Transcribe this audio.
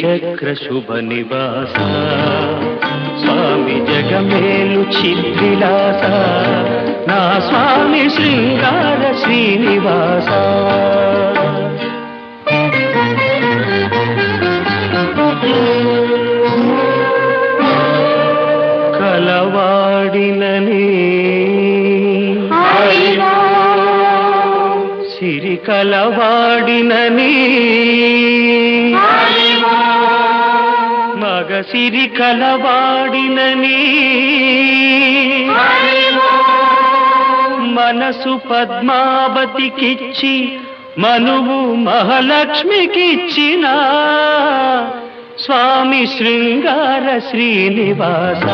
శ్రీచక్ర శుభ నివాస స్వామి జగమేలు చిద్విలాస నా స్వామి శృంగార శ్రీనివాస కలవాడినని సిరి కలవాడినని మగ సిరి కలవాడినని మనసు పద్మావతికిచ్చి మనువు మహాలక్ష్మికిచ్చిన స్వామి శృంగార శ్రీనివాస